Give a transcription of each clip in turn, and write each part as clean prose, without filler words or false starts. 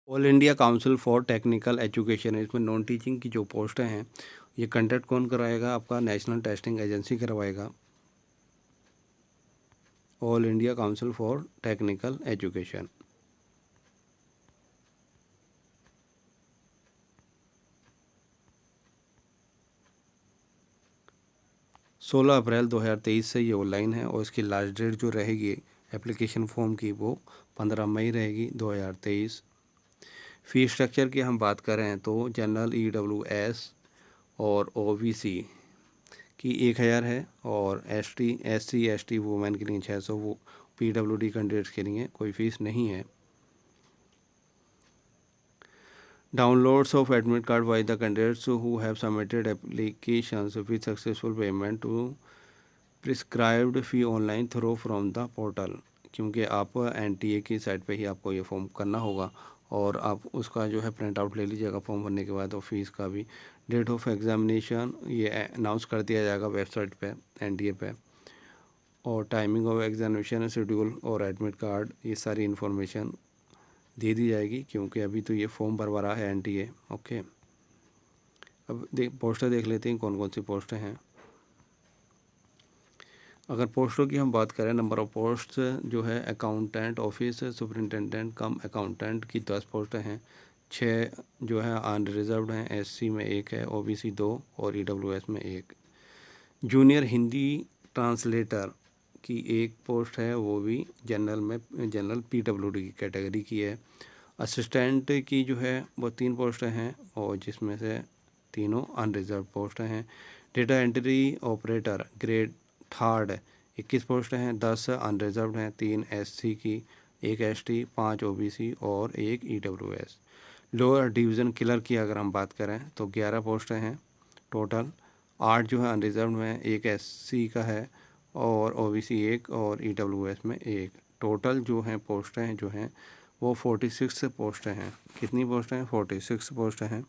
All India council for technical education है, इसमें non teaching की जो पोस्टें हैं ये कंडक्ट कौन कराएगा? आपका नेशनल टेस्टिंग एजेंसी करवाएगा। All India council for technical education. 16 अप्रैल 2023 से ये ऑनलाइन है और इसकी लास्ट डेट जो रहेगी एप्लीकेशन फॉर्म की वो 15 मई रहेगी 2023। फ़ी स्ट्रक्चर की हम बात करें तो जनरल EWS और OBC की 1000 है और ST SC ST वुमेन के लिए 600, वो PWD कैंडिडेट्स के लिए कोई फ़ीस नहीं है। Downloads of admit card by the candidates who have submitted applications with successful payment to prescribed fee online through from the portal, क्योंकि आप NTA की साइट पे ही आपको ये फॉर्म करना होगा और आप उसका जो है प्रिंट आउट ले लीजिएगा फॉर्म भरने के बाद, और फीस का भी डेट ऑफ एग्जामिनेशन ये अनाउंस कर दिया जाएगा वेबसाइट पे NTA पे, और टाइमिंग ऑफ एग्जामिनेशन शेड्यूल और एडमिट कार्ड ये सारी इन्फॉर्मेशन दे दी जाएगी, क्योंकि अभी तो ये फॉर्म भरवा रहा है NTA। ओके, अब पोस्टर देख लेते हैं कौन कौन सी पोस्टें हैं। अगर पोस्टों की हम बात करें, नंबर ऑफ़ पोस्ट जो है अकाउंटेंट ऑफिस सुपरिटेंडेंट कम अकाउंटेंट की 10 पोस्टें हैं। 6 जो है अनरिजर्व्ड हैं, SC में 1 है, OBC 2 और EWS में 1। जूनियर हिंदी ट्रांसलेटर की 1 पोस्ट है, वो भी जनरल PWD की कैटेगरी की है। असिस्टेंट की जो है वो 3 पोस्टें हैं और जिसमें से तीनों अनरिजर्व पोस्टें हैं। डेटा एंट्री ऑपरेटर ग्रेड 3 21 पोस्टें हैं, 10 अनरिजर्व्ड हैं, 3 SC की, 1 ST, 5 OBC और 1 EWS। लोअर डिवीज़न क्लर्क की अगर हम बात करें तो 11 पोस्टें हैं टोटल। 8 जो है अनरिजर्व में, 1 SC का है और OBC 1 और EWS में 1। टोटल जो हैं पोस्टें जो हैं वो 46 पोस्टें हैं। कितनी पोस्टें हैं? 46 पोस्टें हैं।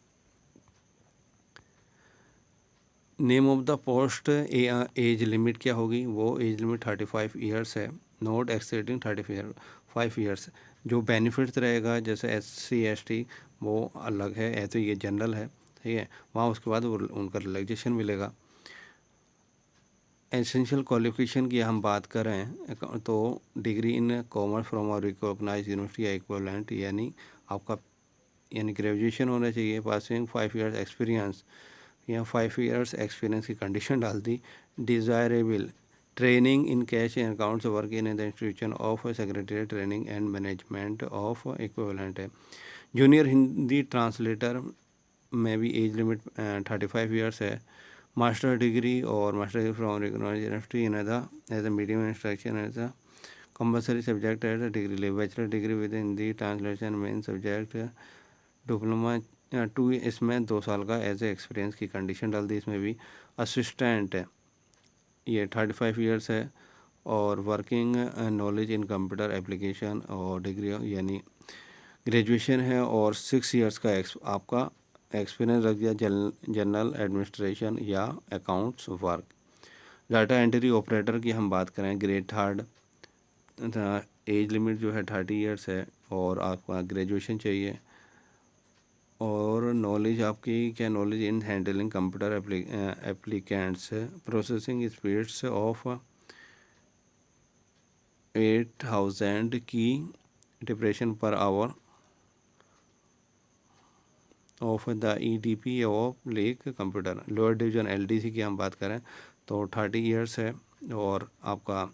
Name of the post, age limit क्या होगी? वो एज लिमिट 35 ईयर्स है, नॉट एक्सीडिंग 35 ईयर्स। जो बेनिफिट्स रहेगा जैसे SC ST वो अलग है, ऐसे ये जनरल है, ठीक है, वहाँ उसके बाद वो उनका रिलैक्सेशन मिलेगा। एसेंशियल क्वालिफिकेशन की हम बात करें तो डिग्री इन कॉमर्स फ्रॉम और रिकॉग्नाइज यूनिवर्सिटी या इक्विवेलेंट, यानी ग्रेजुएशन होना चाहिए, पासिंग 5 इयर्स एक्सपीरियंस, या 5 इयर्स एक्सपीरियंस की कंडीशन डाल दी। Desirable training in cash and accounts, work in the institution of secretary training and management of equivalent है। जूनियर हिंदी ट्रांसलेटर में भी एज लिमिट 35 इयर्स है। मास्टर डिग्री और master degree from recognised university in as a medium instruction as a compulsory subject at degree level. Bachelor degree with Hindi translation main subject. Diploma 2, इसमें 2 साल का as a experience की condition डाल दी। इसमें भी assistant ये 35 years है और working knowledge in computer application और डिग्री यानी ग्रेजुएशन है और 6 इयर्स का आपका एक्सपीरियंस रख दिया जनरल एडमिनिस्ट्रेशन या accounts work. Data entry operator की हम बात करें, ग्रेड 3, एज लिमिट जो है 30 इयर्स है और आपका ग्रेजुएशन चाहिए। और नॉलेज आपकी क्या? Knowledge in handling computer applicants, processing speeds of 8000 की depression per hour of the EDP of lake computer. Lower division LDC की हम बात करें तो 30 इयर्स है और आपका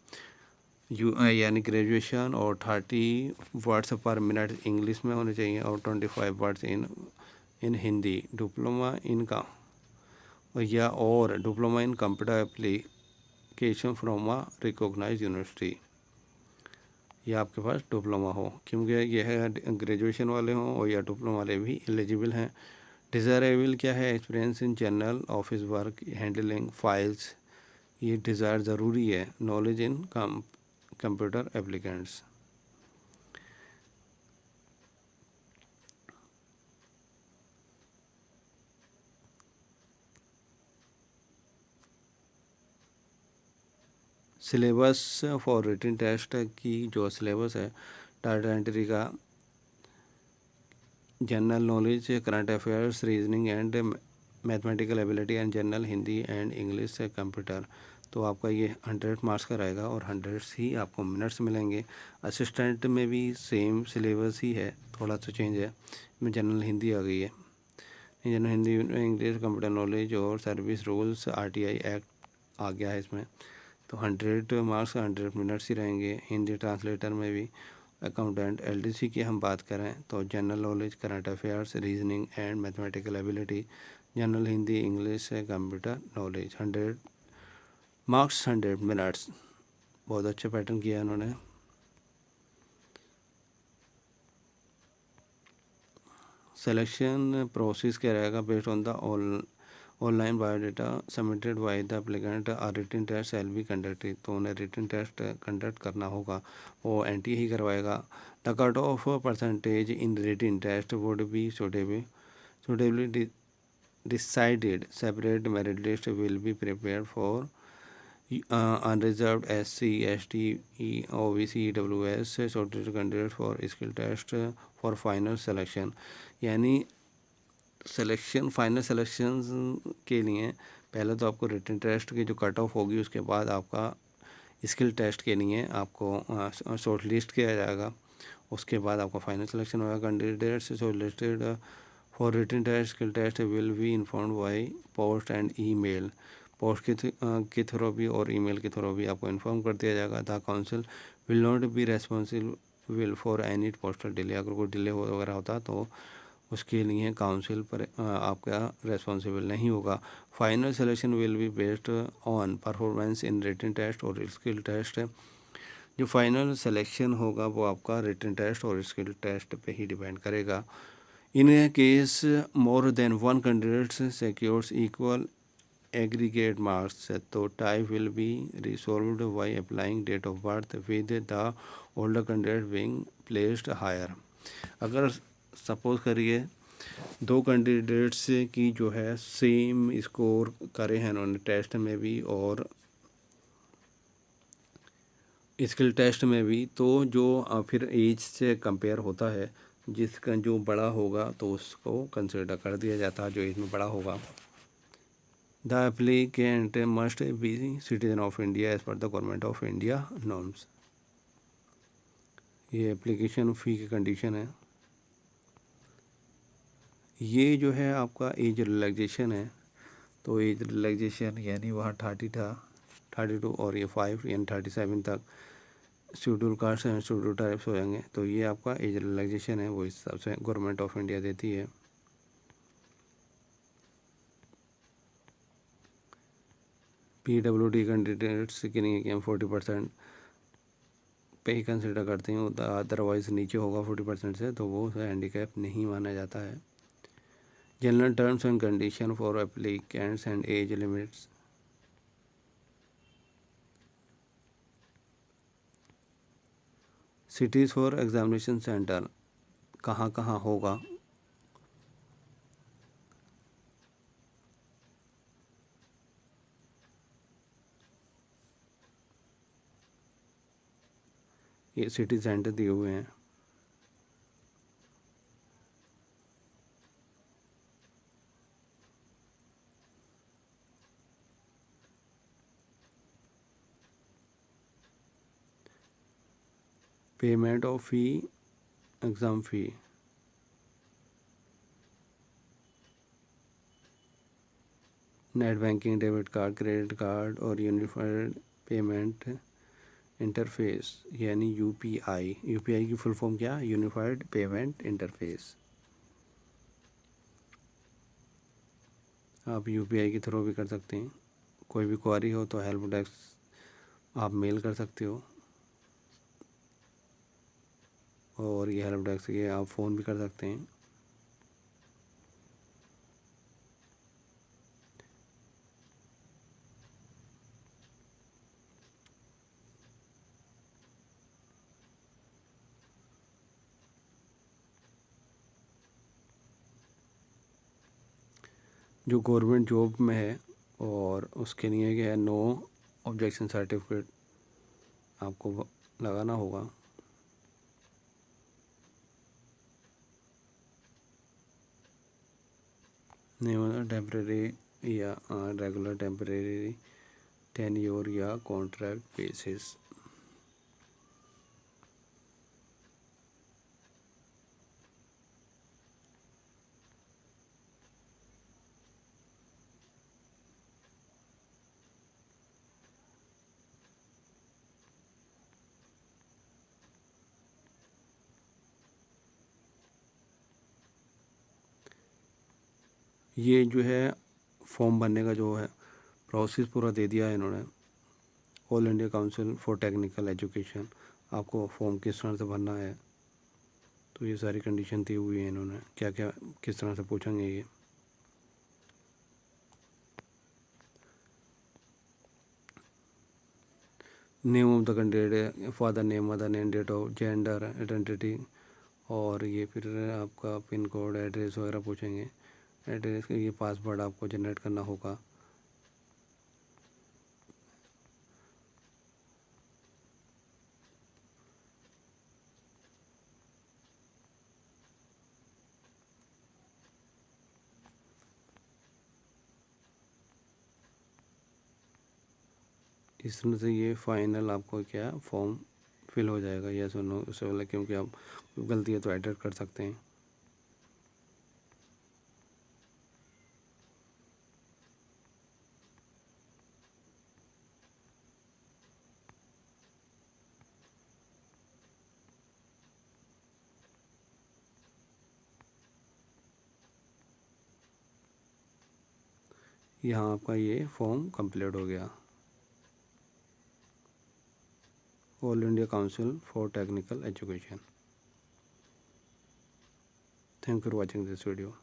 यानी ग्रेजुएशन और 30 वर्ड्स पर मिनट इंग्लिश में होने चाहिए और 25 words in Hindi. Diploma in का और diploma in computer application from a recognised university, या आपके पास डिप्लोमा हो, क्योंकि यह है ग्रेजुएशन वाले हों और या डिप्लोमा वाले भी एलिजिबल हैं। डिज़ायरेबल क्या है? Experience in general office work, handling files, ये डिज़ायर ज़रूरी है। Knowledge in computer applicants. Syllabus for written test की जो सिलेबस है डाटा एंट्री का, general knowledge, current affairs, reasoning and mathematical ability and general Hindi and English से computer. तो आपका ये 100 मार्क्स का रहेगा और 100 ही आपको मिनट्स मिलेंगे। असिस्टेंट में भी सेम सिलेबस ही है, थोड़ा सा चेंज है, में जनरल हिंदी आ गई है। General Hindi, English, computer knowledge और सर्विस रूल्स, आरटीआई एक्ट आ गया है इसमें। तो 100 मार्क्स 100 मिनट्स ही रहेंगे। हिंदी ट्रांसलेटर में भी अकाउंटेंट एलडीसी की हम बात करें तो general knowledge, current affairs, reasoning and mathematical ability, general Hindi, English से कंप्यूटर नॉलेज, 100 मार्क्स 100 मिनट्स। बहुत अच्छा पैटर्न किया है इन्होंने। सिलेक्शन प्रोसेस क्या रहेगा? Based on the online biodata submitted by the applicant, written test shall be conducted. तो उन्हें रिटन टेस्ट कंडक्ट करना होगा, वो एनटी ही करवाएगा। The cut off percentage in written test would be suitably decided. Separate merit list will be prepared for unreserved SC, ST, OBC, EWS shortlisted candidates for skill test for final selection। यानी final selection के लिए पहले तो आपको written test की जो cut off होगी, उसके बाद आपका स्किल टेस्ट के लिए आपको शॉर्ट लिस्ट किया जाएगा। उसके बाद आपका फाइनल सिलेक्शन होगा। Candidates short listed for written test, skill test will be informed by post and email. Post के थ्रू भी और ईमेल के थ्रू भी आपको इन्फॉर्म कर दिया जाएगा। The council will not be responsible for any postal delay. अगर कोई डिले वगैरह होता तो उसके लिए काउंसिल पर आपका रेस्पॉन्सिबल नहीं होगा। Final selection will be based on performance in written test और स्किल टेस्ट। जो फाइनल सिलेक्शन होगा वो आपका रिटन टेस्ट और स्किल टेस्ट पे ही डिपेंड करेगा। In case more than one candidate secures equal aggregate marks, तो tie will be resolved by applying date of birth with the older candidate being placed higher. अगर suppose करिए दो candidates की जो है सेम स्कोर करे हैं उन्होंने टेस्ट में भी और स्किल टेस्ट में भी, तो जो फिर एज से कंपेयर होता है, जिसका जो बड़ा होगा तो उसको कंसिडर कर दिया जाता है, जो एज में बड़ा होगा। The applicant must be citizen of India as per the government of India norms. ये एप्लीकेशन फ़ी की कंडीशन है। ये जो है आपका एज रिलैक्सेशन है। तो एज रिलैक्सेशन यानी वहाँ 30 था, 32 और ये 5 यानी 37 तक schedule caste and schedule types हो जाएंगे। तो ये आपका एज रिलैक्सेशन है, वो इस हिसाब से गवर्नमेंट ऑफ इंडिया देती है। PWD कैंडिडेट्स के लिए कि हम 40% पे ही कंसिडर करते हैं, अदरवाइज़ नीचे होगा 40% से तो वो हैंडीकैप नहीं माना जाता है। General terms and condition for applicants and as limits. Cities for examination centre कहाँ कहाँ होगा? ये सिटी सेंटर दिए हुए हैं। Payment of fee, exam fee, net banking, debit card, credit card और यूनिफाइड पेमेंट इंटरफेस यानी यूपीआई। यूपीआई की फुल फॉर्म क्या? Unified payment interface. आप यूपीआई के थ्रू भी कर सकते हैं। कोई भी क्वारी हो तो हेल्प डेस्क आप मेल कर सकते हो और ये हेल्प डेस्क ये आप फ़ोन भी कर सकते हैं। जो गवर्नमेंट जॉब में है और उसके लिए क्या है, नो ऑब्जेक्शन सर्टिफिकेट आपको लगाना होगा। नेम टेम्परेरी या रेगुलर, टेम्परेरी, टेन्योर या कॉन्ट्रैक्ट बेसिस। ये जो है फॉर्म भरने का जो है प्रोसेस पूरा दे दिया है इन्होंने। All India council for technical education, आपको फॉर्म किस तरह से भरना है, तो ये सारी कंडीशन दी हुई है इन्होंने, क्या क्या किस तरह से पूछेंगे ये। Name of the candidate, father name, mother name, date of, gender, identity, और ये फिर आपका पिन कोड, एड्रेस वगैरह पूछेंगे। एड्रेस का ये पासवर्ड आपको जनरेट करना होगा। इस तरह से ये फाइनल आपको क्या फॉर्म फिल हो जाएगा, यस और नो उससे वाला, क्योंकि आप गलती है तो एडिट कर सकते हैं। यहाँ आपका ये फॉर्म कंप्लीट हो गया। All India council for technical education. Thank you for watching this video.